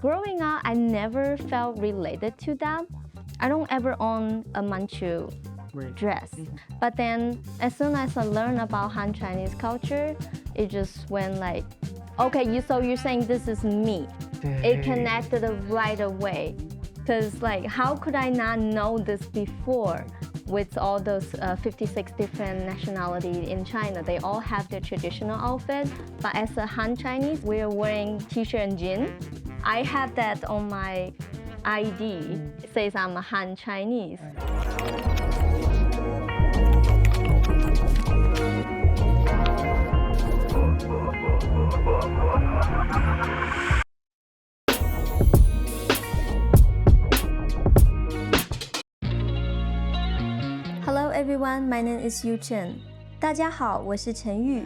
Growing up, I never felt related to them. I don't ever own a Manchu dress. But then as soon as I learned about Han Chinese culture, it just went like, okay, so you're saying this is me. It connected right away. Because like, how could I not know this before? With all those 56 different nationalities in China, they all have their traditional outfit. But as a Han Chinese, we're wearing t-shirt and jeans. I have that on my ID. It says I'm a Han Chinese. Hello everyone, my name is Yu Chen. 大家好，我是陈玉，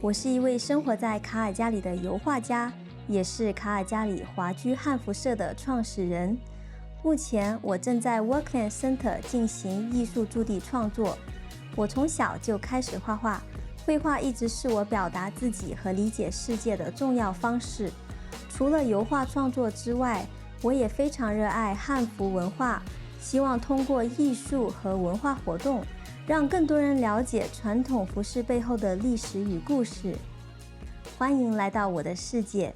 我是一位生活在卡尔加里的油画家，也是卡尔加里华居汉服社的创始人。目前我正在 Werklund Centre 进行艺术驻地创作。我从小就开始画画，绘画一直是我表达自己和理解世界的重要方式。除了油画创作之外，我也非常热爱汉服文化。希望通过艺术和文化活动，让更多人了解传统服饰背后的历史与故事。欢迎来到我的世界。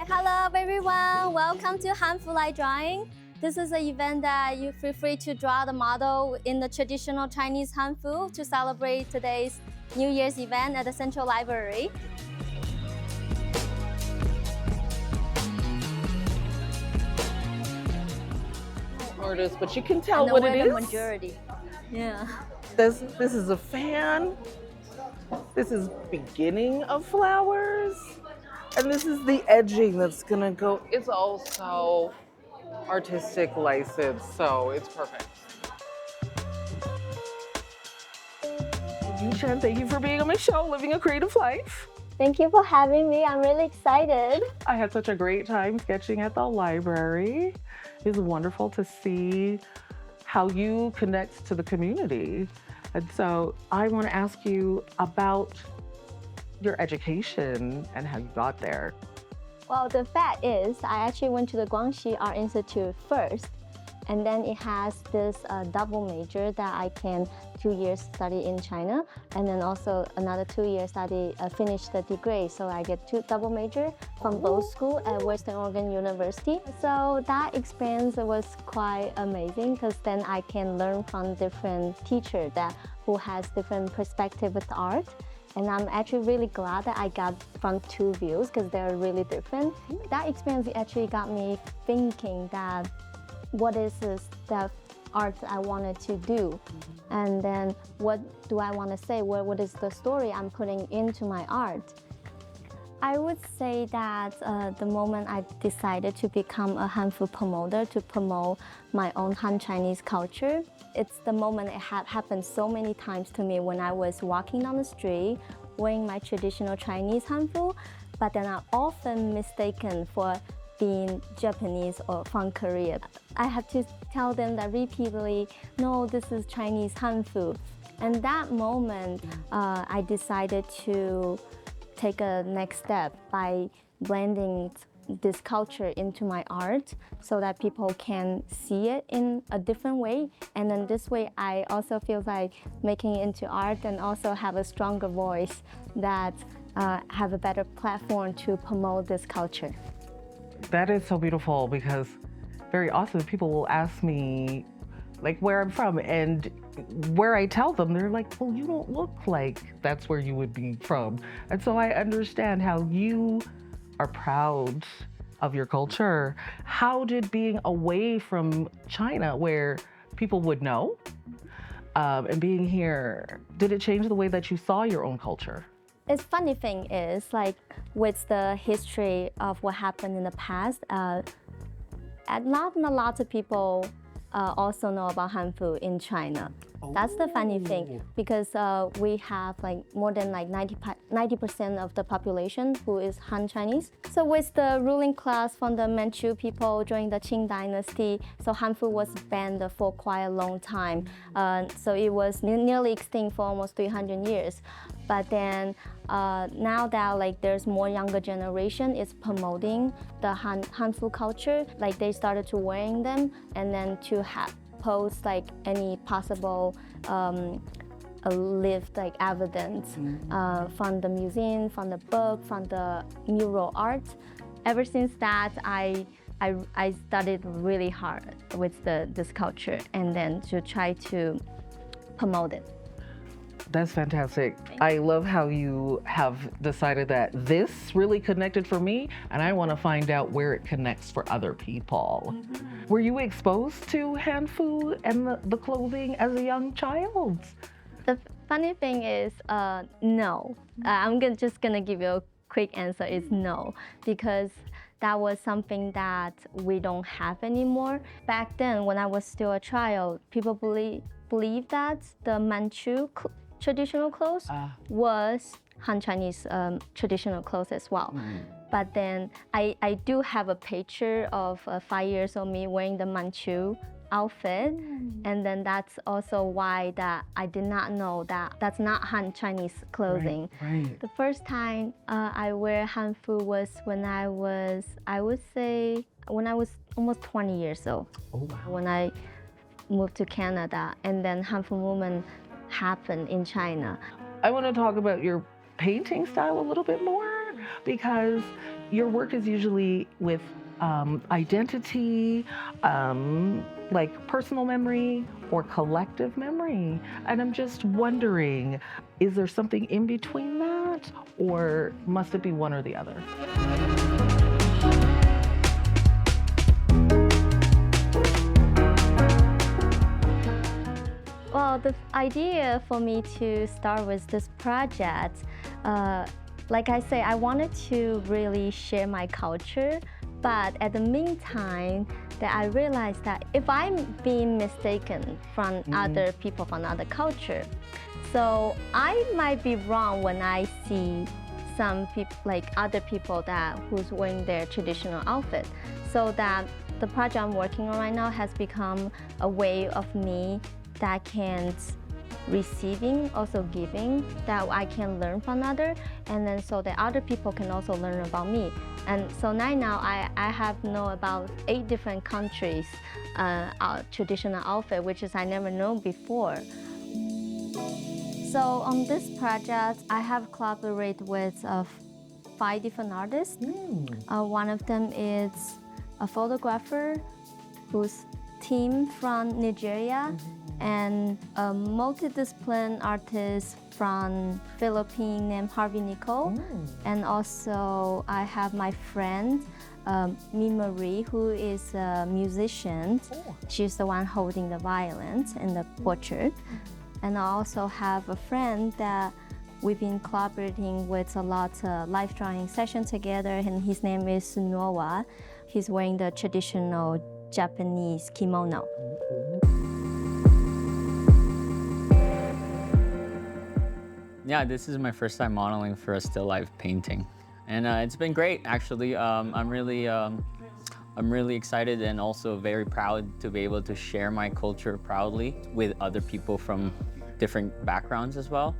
Hello everyone, welcome to Hanfu Drawing. This is an event that you feel free to draw the model in the traditional Chinese Hanfu to celebrate today's New Year's event at the Central Library. Artist, but you can tell what it is. The majority. Yeah. This is a fan. This is beginning of flowers. And this is the edging that's gonna go. It's also artistic license, so it's perfect. Yu Chen, thank you for being on my show, Living a Creative Life. Thank you for having me. I'm really excited. I had such a great time sketching at the library. It was wonderful to see how you connect to the community. And so I want to ask you about your education and how you got there. Well, the fact is, I actually went to the Guangxi Art Institute first, and then it has this double major that I can 2 years study in China, and then also another 2 years study finish the degree. So I get two double major from both school at Western Oregon University. So that experience was quite amazing because then I can learn from different teachers who has different perspective with art. And I'm actually really glad that I got from two views because they're really different. That experience actually got me thinking that what is this that art I wanted to do? And then what do I want to say? What is the story I'm putting into my art? I would say that the moment I decided to become a Hanfu promoter to promote my own Han Chinese culture, it's the moment it happened so many times to me when I was walking down the street wearing my traditional Chinese Hanfu, but then I'm often mistaken for being Japanese or from Korea. I have to tell them that repeatedly, no, this is Chinese Hanfu. And that moment, I decided to take a next step by blending this culture into my art so that people can see it in a different way. And then this way, I also feel like making it into art and also have a stronger voice that have a better platform to promote this culture. That is so beautiful because very often people will ask me like where I'm from, and where I tell them, they're like, well, you don't look like that's where you would be from. And so I understand how you are proud of your culture. How did being away from China, where people would know, and being here, did it change the way that you saw your own culture? It's funny thing is, like with the history of what happened in the past, not a lot of people also know about Hanfu in China. That's the funny thing, because we have like more than like 90% of the population who is Han Chinese. So with the ruling class from the Manchu people during the Qing dynasty, so Hanfu was banned for quite a long time. So it was nearly extinct for almost 300 years. But then now that like there's more younger generation is promoting the Hanfu culture, like they started to wearing them and then to post like any possible lived like evidence from the museum, from the book, from the mural art. Ever since that, I studied really hard with this culture and then to try to promote it. That's fantastic. I love how you have decided that this really connected for me, and I want to find out where it connects for other people. Were you exposed to Hanfu and the clothing as a young child? The funny thing is, no. Just gonna give you a quick answer is no, because that was something that we don't have anymore. Back then, when I was still a child, people believe that the Manchu traditional clothes was Han Chinese traditional clothes as well. But then I do have a picture of 5 years old me wearing the Manchu outfit, and then that's also why that I did not know that that's not Han Chinese clothing. Right. The first time I wear Hanfu was when I was almost 20 years old. Oh, wow. When I moved to Canada, and then Hanfu movement happened in China. I want to talk about your painting style a little bit more, because your work is usually with identity, like personal memory or collective memory. And I'm just wondering, is there something in between that, or must it be one or the other? Well, the idea for me to start with this project, like I say, I wanted to really share my culture, but at the meantime, that I realized that if I'm being mistaken from other people from other culture, so I might be wrong when I see some people, like other people that who's wearing their traditional outfit. So that the project I'm working on right now has become a way of me that can receiving, also giving, that I can learn from others, and then so that other people can also learn about me. And so now I have know about 8 different countries traditional outfit, which is I never known before. So on this project, I have collaborated with 5 different artists. One of them is a photographer who's team from Nigeria, and a multidisciplinary artist from Philippines named Harvey Nicole. And also I have my friend, Mi Marie, who is a musician. She's the one holding the violin in the portrait. And I also have a friend that we've been collaborating with a lot of live drawing sessions together, and his name is Noah. He's wearing the traditional Japanese kimono. Yeah, this is my first time modeling for a still life painting, and it's been great actually. I'm really excited and also very proud to be able to share my culture proudly with other people from different backgrounds as well.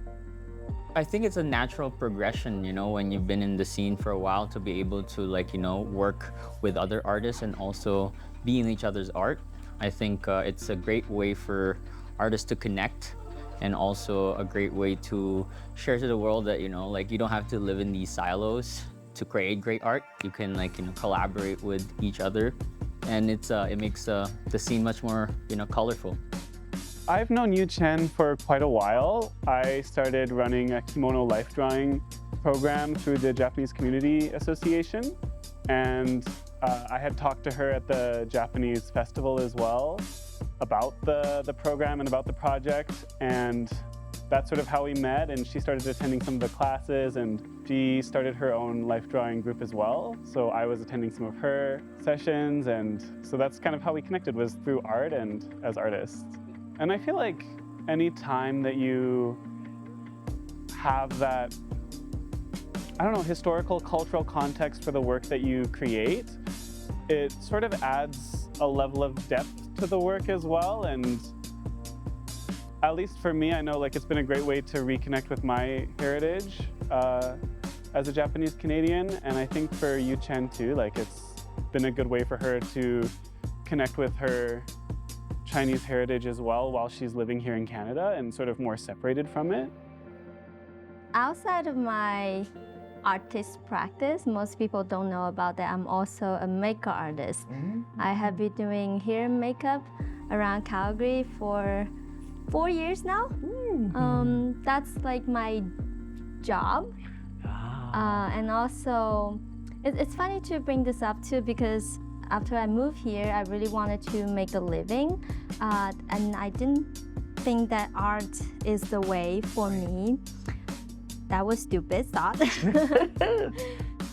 I think it's a natural progression, you know, when you've been in the scene for a while, to be able to, like, you know, work with other artists and also be in each other's art. I think it's a great way for artists to connect, and also a great way to share to the world that, you know, like, you don't have to live in these silos to create great art. You can, like, you know, collaborate with each other, and it makes the scene much more, you know, colorful. I've known Yu Chen for quite a while. I started running a kimono life drawing program through the Japanese Community Association, and I had talked to her at the Japanese festival as well about the program and about the project, and that's sort of how we met, and she started attending some of the classes, and she started her own life drawing group as well. So I was attending some of her sessions, and so that's kind of how we connected, was through art and as artists. And I feel like any time that you have that, I don't know, historical, cultural context for the work that you create, it sort of adds a level of depth to the work as well. And at least for me, I know like it's been a great way to reconnect with my heritage as a Japanese Canadian. And I think for Yu Chen too, like it's been a good way for her to connect with her Chinese heritage as well while she's living here in Canada and sort of more separated from it. Outside of my artist practice, most people don't know about that I'm also a makeup artist. I have been doing hair and makeup around Calgary for 4 years now. That's like my job. And also, it's funny to bring this up too, because after I moved here, I really wanted to make a living. And I didn't think that art is the way for me. That was stupid thought.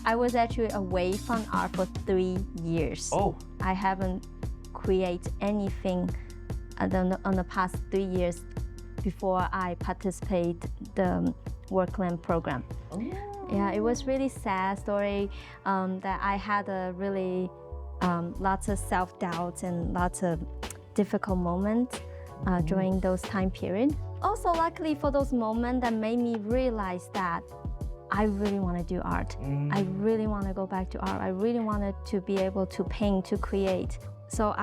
I was actually away from art for 3 years. Oh. I haven't created anything on the past 3 years before I participate the Werklund program. Oh. Yeah, it was really sad story that I had a really lots of self-doubt and lots of difficult moments during those time period. Also, luckily for those moments that made me realize that I really want to do art. I really want to go back to art. I really wanted to be able to paint, to create. So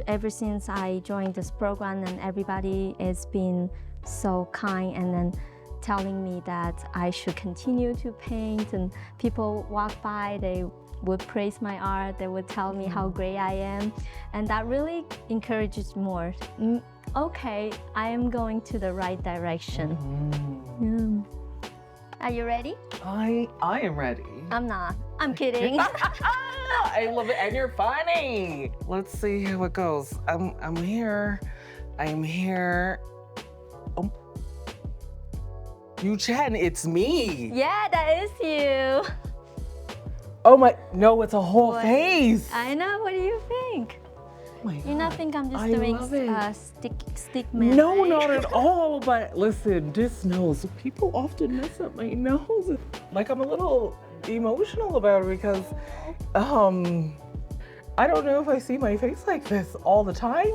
ever since I joined this program, and everybody has been so kind and then telling me that I should continue to paint, and people walk by, they would praise my art, they would tell me how great I am, and that really encourages more. Okay, I am going to the right direction. Are you ready? I am ready. I'm not. I'm kidding. I love it, and you're funny. Let's see how it goes. I'm here. I'm here. Oh. Yu Chen, it's me. Yeah, that is you. Oh my, no, it's a whole What? face. I know, what do you think? Oh my You not God. think I'm just I doing love it. stick man? No, right? not at all. But listen, this nose, people often mess up my nose. Like, I'm a little emotional about it because I don't know if I see my face like this all the time,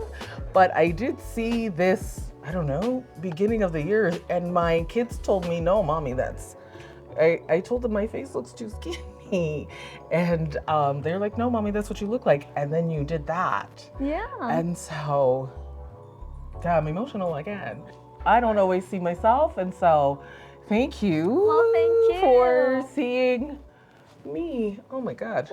but I did see this, I don't know, beginning of the year, and my kids told me, no, mommy, I told them my face looks too skinny. And they're like, no, mommy, that's what you look like. And then you did that. Yeah. And so, yeah, I'm emotional again. I don't always see myself, and so thank you, Well, thank you. for seeing me. Oh my God.